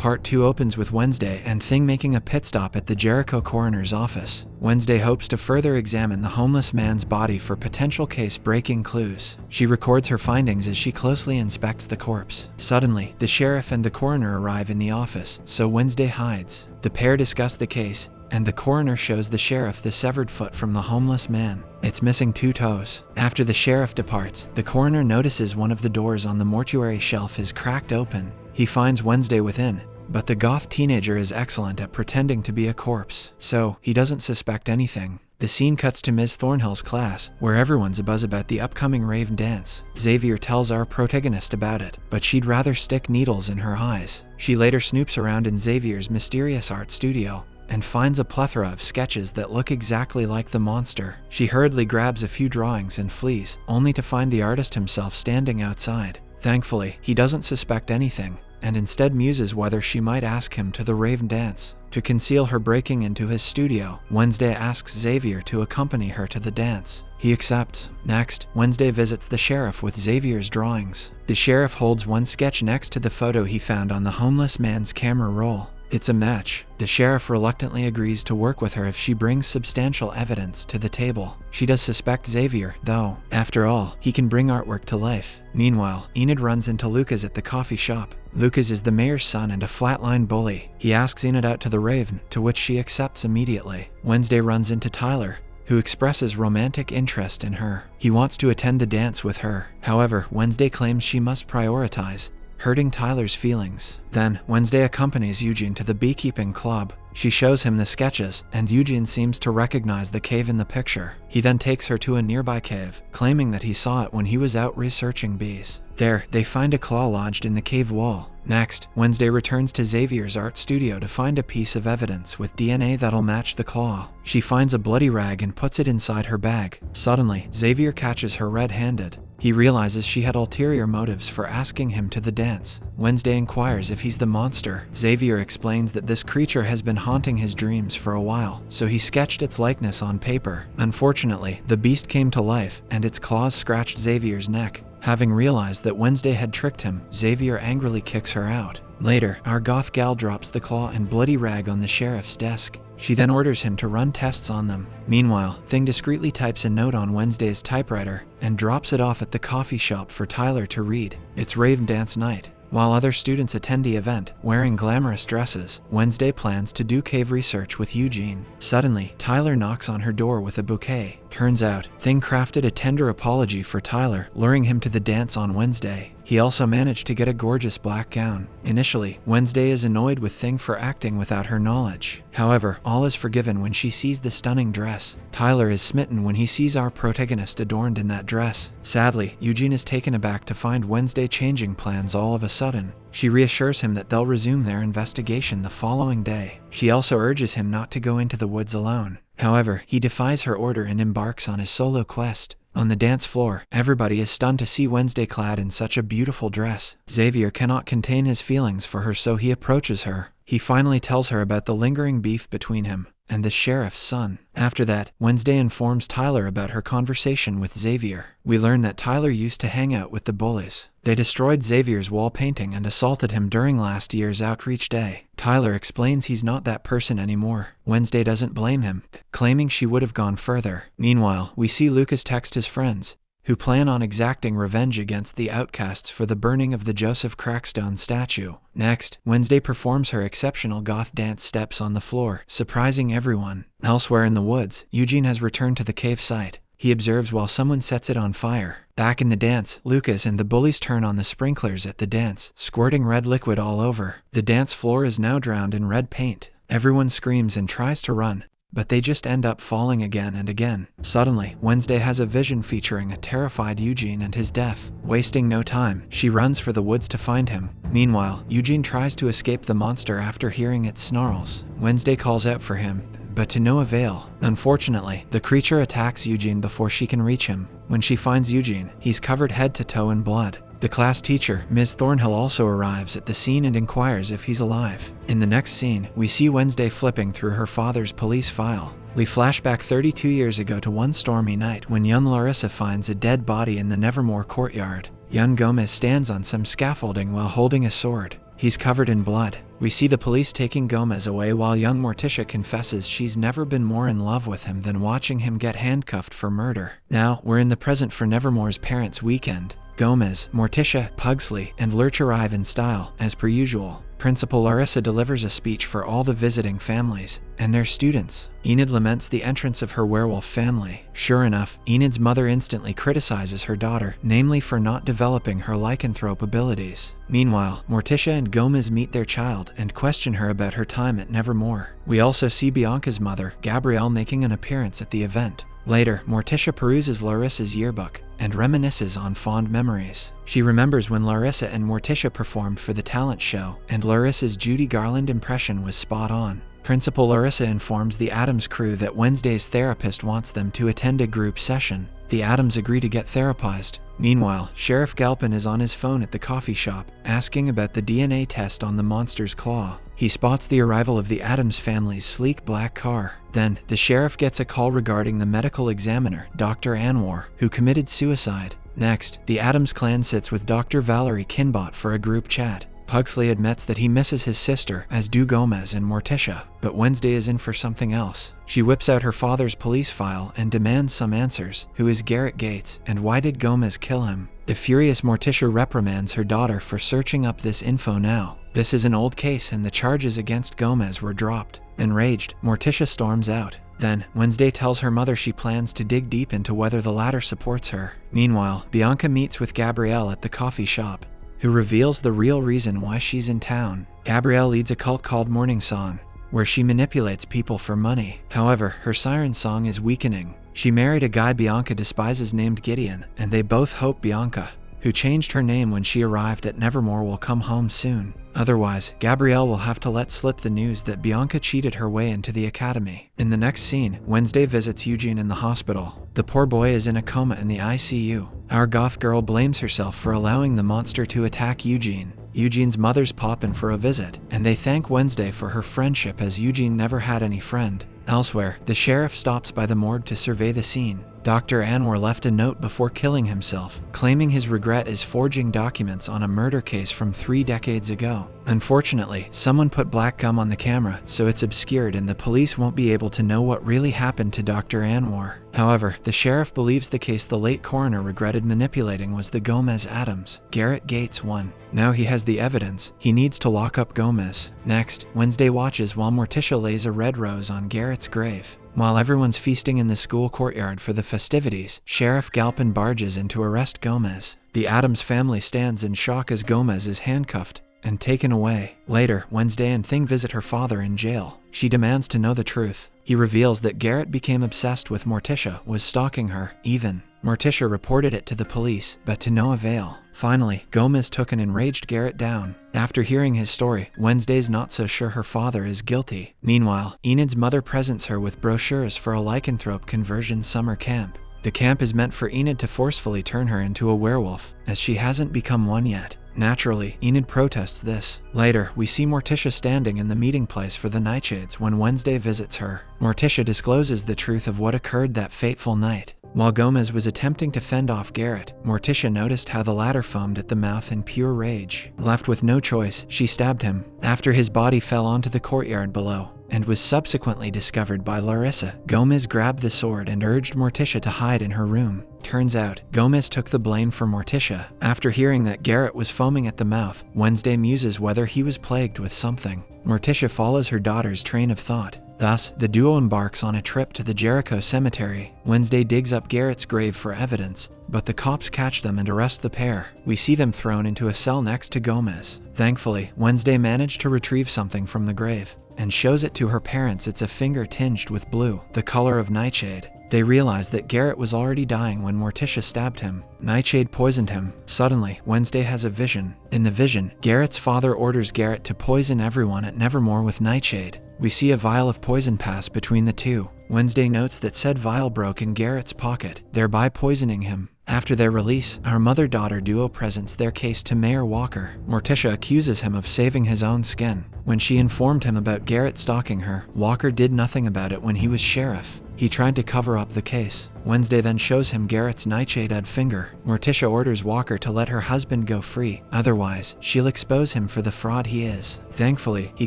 Part 2 opens with Wednesday and Thing making a pit stop at the Jericho coroner's office. Wednesday hopes to further examine the homeless man's body for potential case-breaking clues. She records her findings as she closely inspects the corpse. Suddenly, the sheriff and the coroner arrive in the office, so Wednesday hides. The pair discuss the case, and the coroner shows the sheriff the severed foot from the homeless man. It's missing 2 toes. After the sheriff departs, the coroner notices one of the doors on the mortuary shelf is cracked open. He finds Wednesday within, but the goth teenager is excellent at pretending to be a corpse, so he doesn't suspect anything. The scene cuts to Ms. Thornhill's class, where everyone's abuzz about the upcoming rave dance. Xavier tells our protagonist about it, but she'd rather stick needles in her eyes. She later snoops around in Xavier's mysterious art studio, and finds a plethora of sketches that look exactly like the monster. She hurriedly grabs a few drawings and flees, only to find the artist himself standing outside. Thankfully, he doesn't suspect anything, and instead muses whether she might ask him to the rave dance. To conceal her breaking into his studio, Wednesday asks Xavier to accompany her to the dance. He accepts. Next, Wednesday visits the sheriff with Xavier's drawings. The sheriff holds one sketch next to the photo he found on the homeless man's camera roll. It's a match. The sheriff reluctantly agrees to work with her if she brings substantial evidence to the table. She does suspect Xavier, though. After all, he can bring artwork to life. Meanwhile, Enid runs into Lucas at the coffee shop. Lucas is the mayor's son and a flatline bully. He asks Enid out to the rave, to which she accepts immediately. Wednesday runs into Tyler, who expresses romantic interest in her. He wants to attend the dance with her. However, Wednesday claims she must prioritize, hurting Tyler's feelings. Then, Wednesday accompanies Eugene to the beekeeping club. She shows him the sketches, and Eugene seems to recognize the cave in the picture. He then takes her to a nearby cave, claiming that he saw it when he was out researching bees. There, they find a claw lodged in the cave wall. Next, Wednesday returns to Xavier's art studio to find a piece of evidence with DNA that'll match the claw. She finds a bloody rag and puts it inside her bag. Suddenly, Xavier catches her red-handed. He realizes she had ulterior motives for asking him to the dance. Wednesday inquires if he's the monster. Xavier explains that this creature has been haunting his dreams for a while, so he sketched its likeness on paper. Unfortunately, the beast came to life, and its claws scratched Xavier's neck. Having realized that Wednesday had tricked him, Xavier angrily kicks her out. Later, our goth gal drops the claw and bloody rag on the sheriff's desk. She then orders him to run tests on them. Meanwhile, Thing discreetly types a note on Wednesday's typewriter and drops it off at the coffee shop for Tyler to read. It's rave dance night. While other students attend the event, wearing glamorous dresses, Wednesday plans to do cave research with Eugene. Suddenly, Tyler knocks on her door with a bouquet. Turns out, Thing crafted a tender apology for Tyler, luring him to the dance on Wednesday. He also managed to get a gorgeous black gown. Initially, Wednesday is annoyed with Thing for acting without her knowledge. However, all is forgiven when she sees the stunning dress. Tyler is smitten when he sees our protagonist adorned in that dress. Sadly, Eugene is taken aback to find Wednesday changing plans all of a sudden. She reassures him that they'll resume their investigation the following day. She also urges him not to go into the woods alone. However, he defies her order and embarks on his solo quest. On the dance floor, everybody is stunned to see Wednesday clad in such a beautiful dress. Xavier cannot contain his feelings for her, so he approaches her. He finally tells her about the lingering beef between him and the sheriff's son. After that, Wednesday informs Tyler about her conversation with Xavier. We learn that Tyler used to hang out with the bullies. They destroyed Xavier's wall painting and assaulted him during last year's outreach day. Tyler explains he's not that person anymore. Wednesday doesn't blame him, claiming she would have gone further. Meanwhile, we see Lucas text his friends, who plan on exacting revenge against the outcasts for the burning of the Joseph Crackstone statue. Next, Wednesday performs her exceptional goth dance steps on the floor, surprising everyone. Elsewhere in the woods, Eugene has returned to the cave site. He observes while someone sets it on fire. Back in the dance, Lucas and the bullies turn on the sprinklers at the dance, squirting red liquid all over. The dance floor is now drowned in red paint. Everyone screams and tries to run, but they just end up falling again and again. Suddenly, Wednesday has a vision featuring a terrified Eugene and his death. Wasting no time, she runs for the woods to find him. Meanwhile, Eugene tries to escape the monster after hearing its snarls. Wednesday calls out for him, but to no avail. Unfortunately, the creature attacks Eugene before she can reach him. When she finds Eugene, he's covered head to toe in blood. The class teacher, Ms. Thornhill, also arrives at the scene and inquires if he's alive. In the next scene, we see Wednesday flipping through her father's police file. We flash back 32 years ago to one stormy night when young Larissa finds a dead body in the Nevermore courtyard. Young Gomez stands on some scaffolding while holding a sword. He's covered in blood. We see the police taking Gomez away while young Morticia confesses she's never been more in love with him than watching him get handcuffed for murder. Now, we're in the present for Nevermore's parents' weekend. Gomez, Morticia, Pugsley, and Lurch arrive in style, as per usual. Principal Larissa delivers a speech for all the visiting families and their students. Enid laments the entrance of her werewolf family. Sure enough, Enid's mother instantly criticizes her daughter, namely for not developing her lycanthrope abilities. Meanwhile, Morticia and Gomez meet their child and question her about her time at Nevermore. We also see Bianca's mother, Gabrielle, making an appearance at the event. Later, Morticia peruses Larissa's yearbook and reminisces on fond memories. She remembers when Larissa and Morticia performed for the talent show, and Larissa's Judy Garland impression was spot on. Principal Larissa informs the Addams crew that Wednesday's therapist wants them to attend a group session. The Addams agree to get therapized. Meanwhile, Sheriff Galpin is on his phone at the coffee shop, asking about the DNA test on the monster's claw. He spots the arrival of the Addams family's sleek black car. Then, the sheriff gets a call regarding the medical examiner, Dr. Anwar, who committed suicide. Next, the Addams clan sits with Dr. Valerie Kinbot for a group chat. Pugsley admits that he misses his sister, as do Gomez and Morticia, but Wednesday is in for something else. She whips out her father's police file and demands some answers. Who is Garrett Gates, and why did Gomez kill him? The furious Morticia reprimands her daughter for searching up this info now. This is an old case and the charges against Gomez were dropped. Enraged, Morticia storms out. Then, Wednesday tells her mother she plans to dig deep into whether the latter supports her. Meanwhile, Bianca meets with Gabrielle at the coffee shop, who reveals the real reason why she's in town. Gabrielle leads a cult called Morning Song, where she manipulates people for money. However, her siren song is weakening. She married a guy Bianca despises named Gideon, and they both hope Bianca, who changed her name when she arrived at Nevermore, will come home soon. Otherwise, Gabrielle will have to let slip the news that Bianca cheated her way into the academy. In the next scene, Wednesday visits Eugene in the hospital. The poor boy is in a coma in the ICU. Our goth girl blames herself for allowing the monster to attack Eugene. Eugene's mother's pop in for a visit, and they thank Wednesday for her friendship as Eugene never had any friend. Elsewhere, the sheriff stops by the morgue to survey the scene. Dr. Anwar left a note before killing himself, claiming his regret is forging documents on a murder case from 3 decades ago. Unfortunately, someone put black gum on the camera, so it's obscured and the police won't be able to know what really happened to Dr. Anwar. However, the sheriff believes the case the late coroner regretted manipulating was the Gomez Addams. Garrett Gates won. Now he has the evidence. He needs to lock up Gomez. Next, Wednesday watches while Morticia lays a red rose on Garrett's grave. While everyone's feasting in the school courtyard for the festivities, Sheriff Galpin barges in to arrest Gomez. The Addams family stands in shock as Gomez is handcuffed and taken away. Later, Wednesday and Thing visit her father in jail. She demands to know the truth. He reveals that Garrett became obsessed with Morticia, was stalking her, even. Morticia reported it to the police, but to no avail. Finally, Gomez took an enraged Garrett down. After hearing his story, Wednesday's not so sure her father is guilty. Meanwhile, Enid's mother presents her with brochures for a lycanthrope conversion summer camp. The camp is meant for Enid to forcefully turn her into a werewolf, as she hasn't become one yet. Naturally, Enid protests this. Later, we see Morticia standing in the meeting place for the Nightshades when Wednesday visits her. Morticia discloses the truth of what occurred that fateful night. While Gomez was attempting to fend off Garrett, Morticia noticed how the latter foamed at the mouth in pure rage. Left with no choice, she stabbed him, after his body fell onto the courtyard below, and was subsequently discovered by Larissa. Gomez grabbed the sword and urged Morticia to hide in her room. Turns out, Gomez took the blame for Morticia. After hearing that Garrett was foaming at the mouth, Wednesday muses whether he was plagued with something. Morticia follows her daughter's train of thought. Thus, the duo embarks on a trip to the Jericho cemetery. Wednesday digs up Garrett's grave for evidence, but the cops catch them and arrest the pair. We see them thrown into a cell next to Gomez. Thankfully, Wednesday managed to retrieve something from the grave and shows it to her parents. It's a finger tinged with blue, the color of Nightshade. They realize that Garrett was already dying when Morticia stabbed him. Nightshade poisoned him. Suddenly, Wednesday has a vision. In the vision, Garrett's father orders Garrett to poison everyone at Nevermore with Nightshade. We see a vial of poison pass between the two. Wednesday notes that said vial broke in Garrett's pocket, thereby poisoning him. After their release, our mother-daughter duo presents their case to Mayor Walker. Morticia accuses him of saving his own skin. When she informed him about Garrett stalking her, Walker did nothing about it when he was sheriff. He tried to cover up the case. Wednesday then shows him Garrett's nightshade finger. Morticia orders Walker to let her husband go free, otherwise, she'll expose him for the fraud he is. Thankfully, he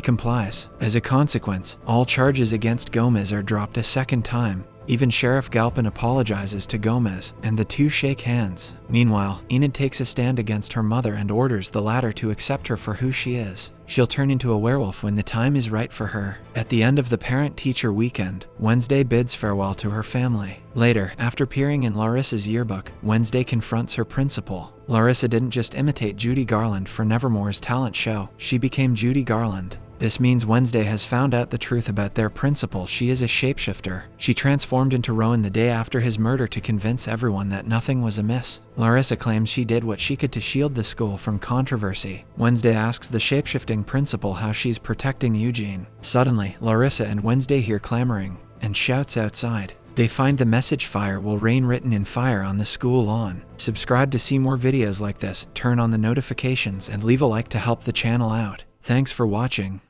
complies. As a consequence, all charges against Gomez are dropped a second time. Even Sheriff Galpin apologizes to Gomez, and the two shake hands. Meanwhile, Enid takes a stand against her mother and orders the latter to accept her for who she is. She'll turn into a werewolf when the time is right for her. At the end of the parent-teacher weekend, Wednesday bids farewell to her family. Later, after peering in Larissa's yearbook, Wednesday confronts her principal. Larissa didn't just imitate Judy Garland for Nevermore's talent show, she became Judy Garland. This means Wednesday has found out the truth about their principal. She is a shapeshifter. She transformed into Rowan the day after his murder to convince everyone that nothing was amiss. Larissa claims she did what she could to shield the school from controversy. Wednesday asks the shapeshifting principal how she's protecting Eugene. Suddenly, Larissa and Wednesday hear clamoring and shouts outside. They find the message "Fire will rain" written in fire on the school lawn. Subscribe to see more videos like this, turn on the notifications, and leave a like to help the channel out. Thanks for watching.